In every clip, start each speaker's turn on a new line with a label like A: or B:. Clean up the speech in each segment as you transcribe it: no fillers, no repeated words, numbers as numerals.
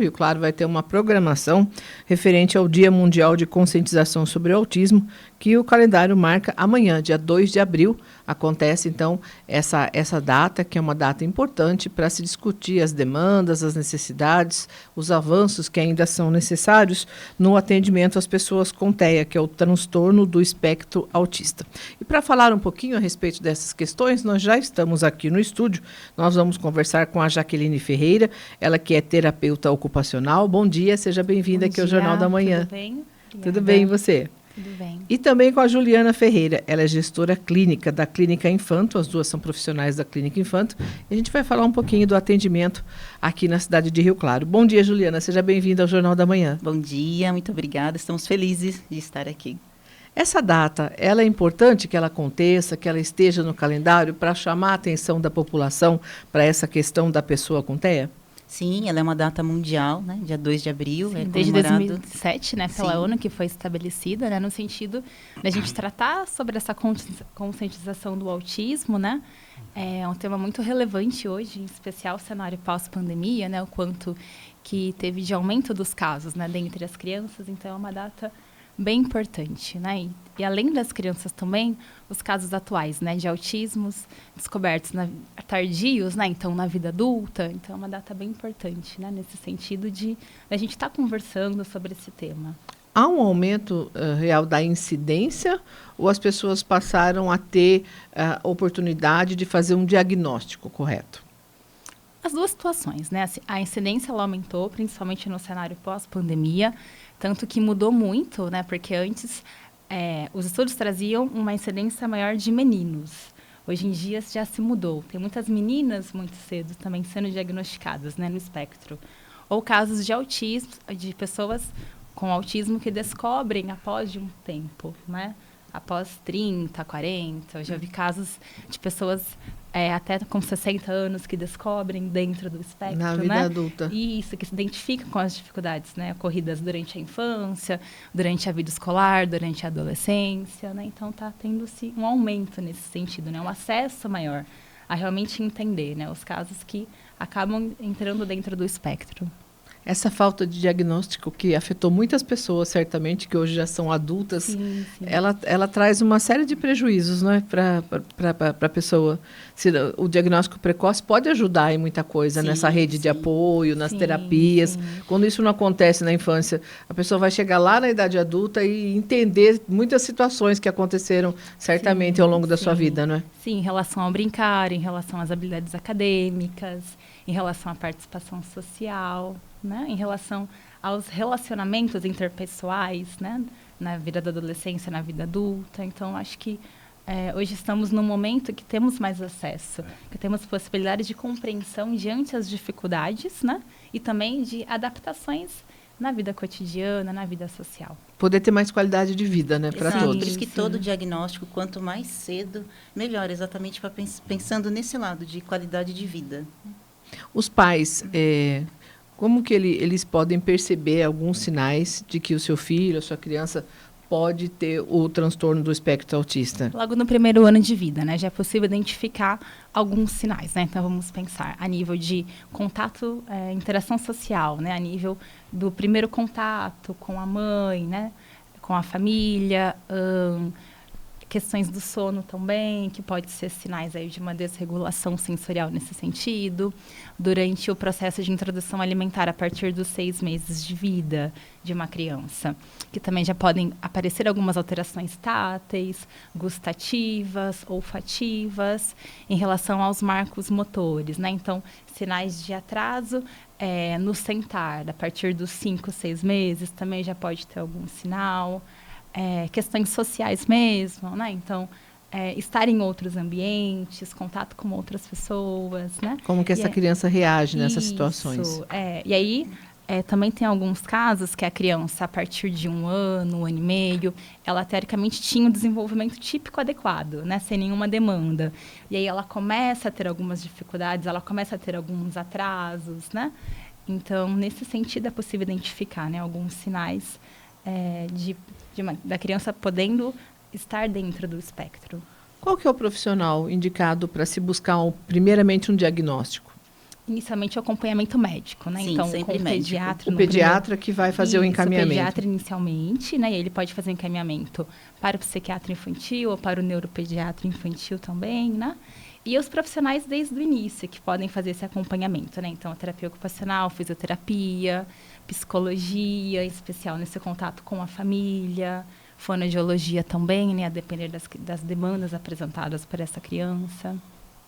A: Rio Claro vai ter uma programação referente ao Dia Mundial de Conscientização sobre o Autismo, que o calendário marca amanhã, dia 2 de abril. Acontece, então, essa data, que é uma data importante para se discutir as demandas, as necessidades, os avanços que ainda são necessários no atendimento às pessoas com TEA, que é o transtorno do espectro autista. E para falar um pouquinho a respeito dessas questões, nós já estamos aqui no estúdio. Nós vamos conversar com a Jaqueline Ferreira, ela que é terapeuta ocupacional. Bom dia, seja bem-vinda aqui ao Jornal da Manhã.
B: Tudo bem?
A: Tudo bem, e você?
B: Tudo bem.
A: E também com a Juliana Ferreira, ela é gestora clínica da Clínica Infanto, as duas são profissionais da Clínica Infanto, e a gente vai falar um pouquinho do atendimento aqui na cidade de Rio Claro. Bom dia, Juliana, seja bem-vinda ao Jornal da Manhã.
C: Bom dia, muito obrigada, estamos felizes de estar aqui.
A: Essa data, ela é importante que ela aconteça, que ela esteja no calendário para chamar a atenção da população para essa questão da pessoa com TEA?
C: Sim, ela é uma data mundial, né? Dia 2 de abril.
B: Sim,
C: é
B: desde
C: comemorado...
B: 2007, né, pela
C: Sim.
B: ONU, que foi estabelecida, né, no sentido da gente tratar sobre essa conscientização do autismo, né? É um tema muito relevante hoje, em especial o cenário pós-pandemia, né? O quanto que teve de aumento dos casos, né, dentre as crianças. Então, é uma data bem importante, né? E além das crianças também, os casos atuais, né, de autismos descobertos tardios, né, então na vida adulta. Então é uma data bem importante, né, nesse sentido de a gente estar conversando sobre esse tema.
A: Há um aumento real da incidência ou as pessoas passaram a ter a oportunidade de fazer um diagnóstico correto?
B: As duas situações, né? A incidência ela aumentou, principalmente no cenário pós-pandemia, tanto que mudou muito, né? Porque antes os estudos traziam uma incidência maior de meninos. Hoje em dia já se mudou. Tem muitas meninas muito cedo também sendo diagnosticadas, né, no espectro. Ou casos de autismo, de pessoas com autismo que descobrem após de um tempo, né? Após 30, 40. Eu já vi casos de pessoas até com 60 anos que descobrem dentro do espectro,
A: na vida adulta.
B: Isso, que se identificam com as dificuldades, né, ocorridas durante a infância, durante a vida escolar, durante a adolescência, né? Então está tendo-se um aumento nesse sentido, né? Um acesso maior a realmente entender, né, os casos que acabam entrando dentro do espectro.
A: Essa falta de diagnóstico que afetou muitas pessoas, certamente, que hoje já são adultas,
B: Sim.
A: Ela traz uma série de prejuízos, né, para a pessoa. O diagnóstico precoce pode ajudar em muita coisa, nessa rede de apoio, nas terapias.
B: Sim.
A: Quando isso não acontece na infância, a pessoa vai chegar lá na idade adulta e entender muitas situações que aconteceram, certamente, ao longo da sua vida, não é?
B: Sim, em relação ao brincar, em relação às habilidades acadêmicas, em relação à participação social, né? Em relação aos relacionamentos interpessoais, né? Na vida da adolescência, na vida adulta. Então, acho que hoje estamos num momento que temos mais acesso, que temos possibilidades de compreensão diante das dificuldades, né? E também de adaptações na vida cotidiana, na vida social.
A: Poder ter mais qualidade de vida, né, para todos.
C: Por isso que todo diagnóstico, quanto mais cedo, melhor, exatamente pensando nesse lado de qualidade de vida.
A: Os pais, como que eles podem perceber alguns sinais de que o seu filho, a sua criança, pode ter o transtorno do espectro autista?
B: Logo no primeiro ano de vida, né, já é possível identificar alguns sinais, né? Então, vamos pensar a nível de contato, interação social, né? A nível do primeiro contato com a mãe, né? Com a família, questões do sono também, que pode ser sinais aí de uma desregulação sensorial nesse sentido, durante o processo de introdução alimentar a partir dos 6 meses de vida de uma criança, que também já podem aparecer algumas alterações táteis, gustativas, olfativas, em relação aos marcos motores, né? Então, sinais de atraso no sentar, a partir dos 5, 6 meses, também já pode ter algum sinal. Questões sociais mesmo, né? Então, estar em outros ambientes, contato com outras pessoas, né?
A: Como que essa criança reage nessas situações?
B: E aí, também tem alguns casos que a criança, a partir de 1 ano, 1 ano e meio, ela teoricamente tinha um desenvolvimento típico adequado, né? Sem nenhuma demanda. E aí ela começa a ter algumas dificuldades, ela começa a ter alguns atrasos, né? Então, nesse sentido, é possível identificar, né, alguns sinais da criança podendo estar dentro do espectro.
A: Qual que é o profissional indicado para se buscar, primeiramente, um diagnóstico?
B: Inicialmente o acompanhamento médico, né?
C: Sim,
B: então,
C: sempre
B: com o
C: médico.
B: pediatra.
A: O pediatra que vai fazer o encaminhamento.
B: O pediatra inicialmente, né? E ele pode fazer encaminhamento para o psiquiatra infantil ou para o neuropediatra infantil também, né? E os profissionais desde o início que podem fazer esse acompanhamento, né? Então, a terapia ocupacional, fisioterapia, psicologia, em especial nesse contato com a família, fonoaudiologia também, né? A depender das demandas apresentadas por essa criança.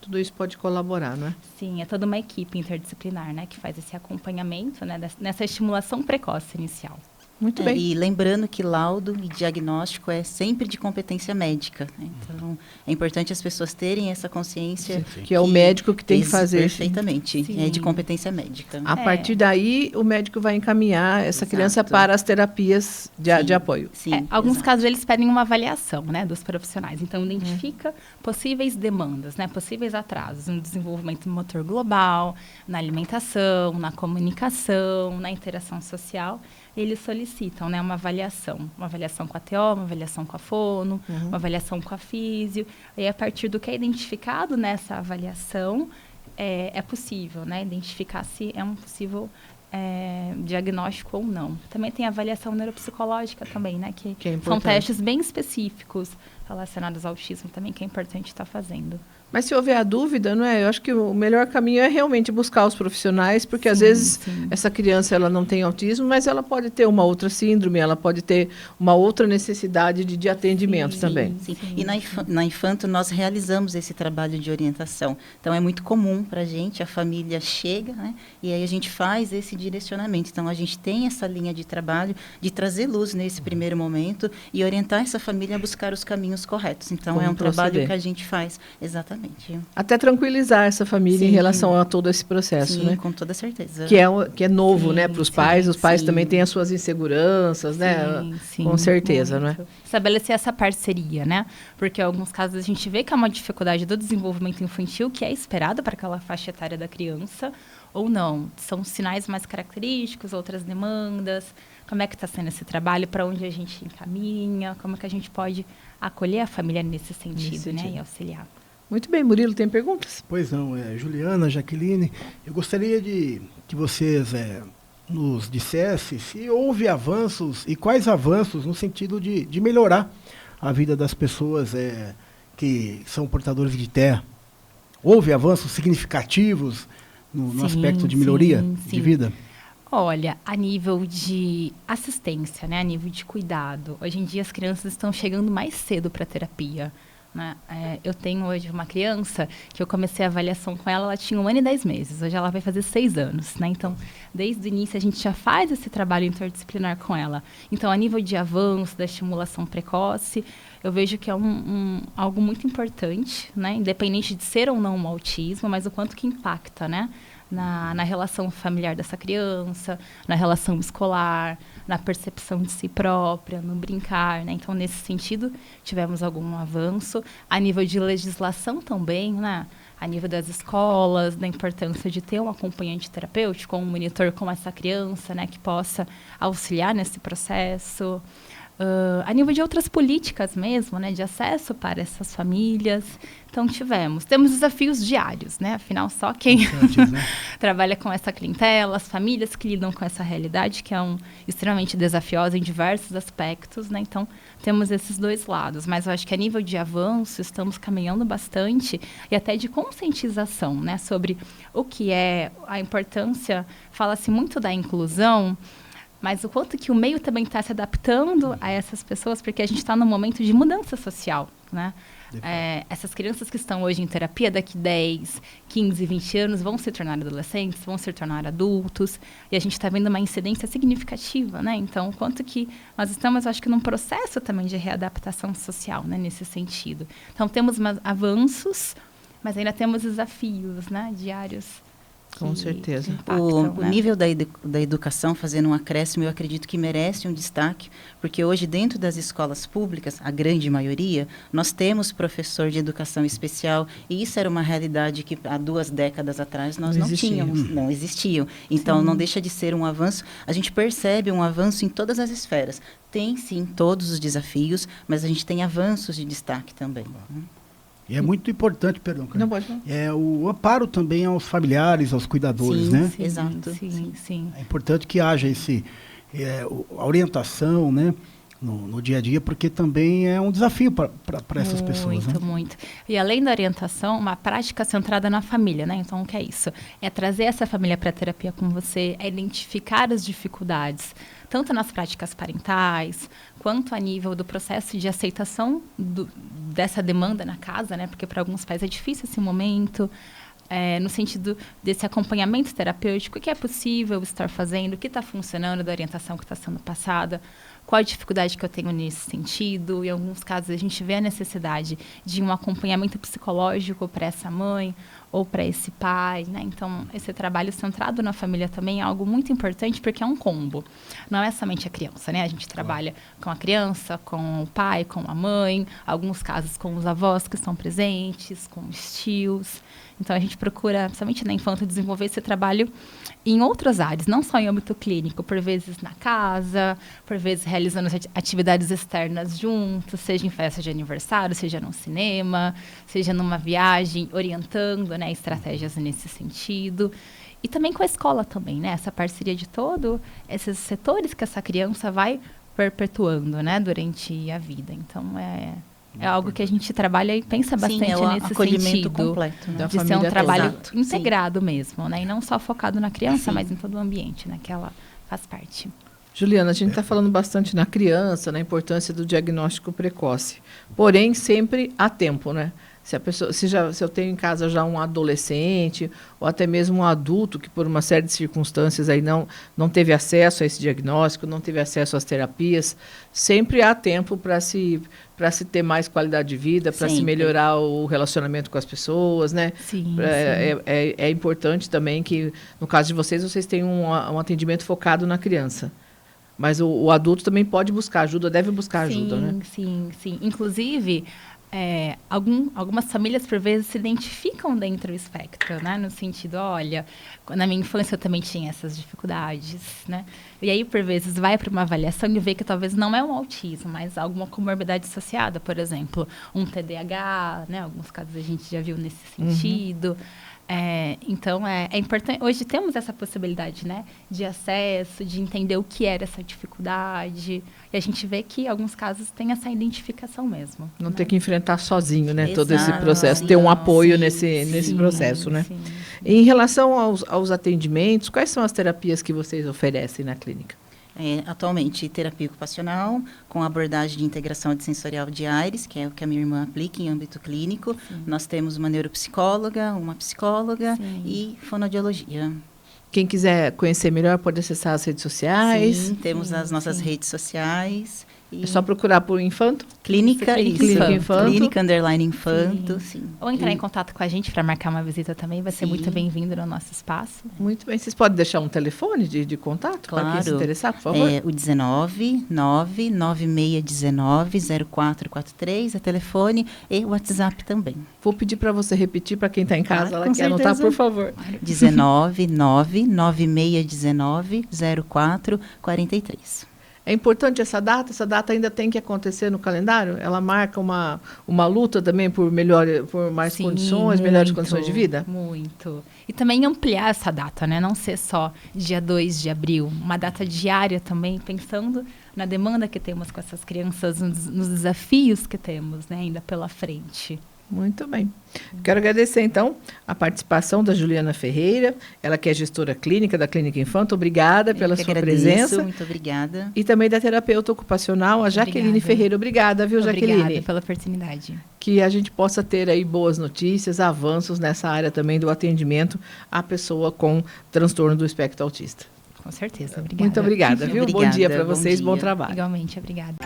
A: Tudo isso pode colaborar, não é?
B: Sim, é toda uma equipe interdisciplinar, né, que faz esse acompanhamento, né, nessa estimulação precoce inicial.
A: Muito bem.
C: E lembrando que laudo e diagnóstico é sempre de competência médica, né? Então, é importante as pessoas terem essa consciência.
A: Sim. Que é o médico que tem que fazer.
C: Perfeitamente,
B: Sim.
C: é de competência médica.
A: A partir daí, o médico vai encaminhar essa criança para as terapias de apoio.
C: Sim,
B: alguns casos, eles pedem uma avaliação, né, dos profissionais. Então, identifica possíveis demandas, né, possíveis atrasos no desenvolvimento motor global, na alimentação, na comunicação, na interação social. Eles solicitam, né, uma avaliação com a TO, uma avaliação com a fono, uma avaliação com a físio. E a partir do que é identificado nessa avaliação, é possível, né, identificar se é um possível diagnóstico ou não. Também tem a avaliação neuropsicológica também, né, que são testes bem específicos relacionados ao autismo também, que é importante estar fazendo.
A: Mas se houver a dúvida, não é? Eu acho que o melhor caminho é realmente buscar os profissionais, porque às vezes essa criança ela não tem autismo, mas ela pode ter uma outra síndrome, ela pode ter uma outra necessidade de atendimento também.
C: Sim. E na Infanto nós realizamos esse trabalho de orientação. Então é muito comum para a gente, a família chega, né? E aí a gente faz esse direcionamento. Então a gente tem essa linha de trabalho de trazer luz nesse primeiro momento e orientar essa família a buscar os caminhos corretos. Então
A: Como
C: é um trabalho
A: proceder.
C: que a gente faz exatamente.
A: Até tranquilizar essa família em relação a todo esse processo,
C: sim,
A: né?
C: Com toda certeza.
A: Que é novo, né, para os pais. Os pais também têm as suas inseguranças, né?
B: Sim,
A: com certeza,
B: muito.
A: não é?
B: Estabelecer essa parceria, né? Porque em alguns casos a gente vê que há uma dificuldade do desenvolvimento infantil que é esperado para aquela faixa etária da criança ou não. São sinais mais característicos, outras demandas. Como é que está sendo esse trabalho? Para onde a gente encaminha? Como é que a gente pode acolher a família nesse sentido, né? E auxiliar.
A: Muito bem, Murilo, tem perguntas?
D: Pois não, Juliana, Jaqueline, eu gostaria de que vocês nos dissessem se houve avanços e quais avanços no sentido de melhorar a vida das pessoas que são portadores de TEA. Houve avanços significativos no aspecto de melhoria de vida?
B: Olha, a nível de assistência, né, a nível de cuidado, hoje em dia as crianças estão chegando mais cedo para a terapia. Né? Eu tenho hoje uma criança que eu comecei a avaliação com ela tinha 1 ano e 10 meses. Hoje ela vai fazer 6 anos. Né? Então, desde o início, a gente já faz esse trabalho interdisciplinar com ela. Então, a nível de avanço, da estimulação precoce, eu vejo que é algo muito importante, né? Independente de ser ou não um autismo, mas o quanto que impacta, né? Na relação familiar dessa criança, na relação escolar, na percepção de si própria, no brincar, né? Então, nesse sentido, tivemos algum avanço. A nível de legislação também, né? A nível das escolas, da importância de ter um acompanhante terapêutico, um monitor com essa criança, né? Que possa auxiliar nesse processo. A nível de outras políticas mesmo, né, de acesso para essas famílias. Então, temos desafios diários, né? Afinal, só quem trabalha com essa clientela, as famílias que lidam com essa realidade, que é extremamente desafiosa em diversos aspectos, né? Então, temos esses dois lados. Mas eu acho que a nível de avanço, estamos caminhando bastante e até de conscientização, né? Sobre o que é a importância, fala-se muito da inclusão, mas o quanto que o meio também está se adaptando a essas pessoas, porque a gente está num momento de mudança social, né? Essas crianças que estão hoje em terapia, daqui 10, 15, 20 anos, vão se tornar adolescentes, vão se tornar adultos, e a gente está vendo uma incidência significativa, né? Então, o quanto que nós estamos, acho que, num processo também de readaptação social, né? Nesse sentido. Então, temos avanços, mas ainda temos desafios, né? Diários.
A: Com certeza.
C: O nível da educação, fazendo um acréscimo, eu acredito que merece um destaque, porque hoje, dentro das escolas públicas, a grande maioria, nós temos professor de educação especial, e isso era uma realidade que há 2 décadas atrás nós não tínhamos, não existiam. Então, não deixa de ser um avanço. A gente percebe um avanço em todas as esferas. Tem, sim, todos os desafios, mas a gente tem avanços de destaque também.
D: E é muito importante, perdão,
A: Não pode não.
D: o amparo também aos familiares, aos cuidadores,
C: Sim,
D: né?
C: sim. Exato.
B: Sim.
D: É importante que haja a orientação, né, no dia a dia, porque também é um desafio para essas pessoas. Né?
B: Muito. E além da orientação, uma prática centrada na família, né? Então, o que é isso? É trazer essa família para a terapia com você, é identificar as dificuldades, tanto nas práticas parentais, quanto a nível do processo de aceitação dessa demanda na casa, né? Porque para alguns pais é difícil esse momento. No sentido desse acompanhamento terapêutico, o que é possível estar fazendo, o que está funcionando da orientação que está sendo passada, qual a dificuldade que eu tenho nesse sentido. Em alguns casos, a gente vê a necessidade de um acompanhamento psicológico para essa mãe ou para esse pai, né? Então, esse trabalho centrado na família também é algo muito importante, porque é um combo. Não é somente a criança, né? A gente trabalha com a criança, com o pai, com a mãe, alguns casos com os avós que estão presentes, com os tios. Então, a gente procura, principalmente na infância, desenvolver esse trabalho em outras áreas, não só em âmbito clínico, por vezes na casa, por vezes realizando atividades externas juntos, seja em festa de aniversário, seja no cinema, seja numa viagem, orientando, né, estratégias nesse sentido. E também com a escola também, né? Essa parceria de todos esses setores que essa criança vai perpetuando, né, durante a vida. Então, é algo que a gente trabalha e pensa bastante nesse
C: acolhimento
B: sentido
C: completo, né?
B: de ser um trabalho
C: Exato.
B: integrado mesmo, né? E não só focado na criança, mas em todo o ambiente, né? Que ela faz parte.
A: Juliana, a gente está falando bastante na criança, na importância do diagnóstico precoce. Porém, sempre há tempo, né? Se eu tenho em casa já um adolescente ou até mesmo um adulto que por uma série de circunstâncias aí não teve acesso a esse diagnóstico, não teve acesso às terapias, sempre há tempo para se ter mais qualidade de vida, para se melhorar o relacionamento com as pessoas, né?
B: Sim.
A: É importante também que, no caso de vocês tenham um atendimento focado na criança. Mas o adulto também pode buscar ajuda, deve buscar ajuda, né?
B: Sim. Inclusive, algumas famílias, por vezes, se identificam dentro do espectro, né? No sentido, olha, na minha infância eu também tinha essas dificuldades, né? E aí, por vezes, vai para uma avaliação e vê que talvez não é um autismo, mas alguma comorbidade associada, por exemplo, um TDAH, né? Alguns casos a gente já viu nesse sentido. Então, é importante. Hoje temos essa possibilidade, né, de acesso, de entender o que era essa dificuldade. E a gente vê que, em alguns casos, tem essa identificação mesmo.
A: Não
B: né?
A: ter que enfrentar sozinho, né, todo esse
C: Exato.
A: processo. Ter um apoio nesse processo, né?
B: Sim.
A: Em relação aos atendimentos, quais são as terapias que vocês oferecem na clínica?
C: Atualmente, terapia ocupacional, com abordagem de integração sensorial de Aires, que é o que a minha irmã aplica em âmbito clínico.
B: Sim.
C: Nós temos uma neuropsicóloga, uma psicóloga e fonoaudiologia.
A: Quem quiser conhecer melhor pode acessar as redes sociais.
C: Sim, temos as nossas redes sociais.
A: É só procurar por Infanto?
C: Clínica
A: Infanto.
C: Clínica _ Infanto, sim.
B: Ou entrar em contato com a gente para marcar uma visita também, vai ser muito bem-vindo no nosso espaço.
A: Muito bem. Vocês podem deixar um telefone de contato para quem se interessar, por favor?
C: O 19996190443, é telefone, e o WhatsApp também.
A: Vou pedir para você repetir para quem está em casa, ela
C: com
A: quer anotar,
C: certeza.
A: por favor.
C: 19996190443.
A: É importante essa data ainda tem que acontecer no calendário? Ela marca uma luta também por mais condições, melhores condições de vida?
B: Muito. E também ampliar essa data, né? Não ser só dia 2 de abril, uma data diária também, pensando na demanda que temos com essas crianças, nos desafios que temos, né, ainda pela frente.
A: Muito bem. Quero agradecer, então, a participação da Juliana Ferreira, ela que é gestora clínica da Clínica Infanto. Obrigada pela sua presença.
C: Muito obrigada.
A: E também da terapeuta ocupacional, a Jaqueline Ferreira. Obrigada, viu, Jaqueline?
B: Obrigada pela oportunidade.
A: Que a gente possa ter aí boas notícias, avanços nessa área também do atendimento à pessoa com transtorno do espectro autista.
B: Com certeza, obrigada.
A: Muito obrigada, viu?
C: Obrigada,
A: Bom dia para vocês,
C: dia.
A: bom trabalho.
B: Igualmente, obrigada.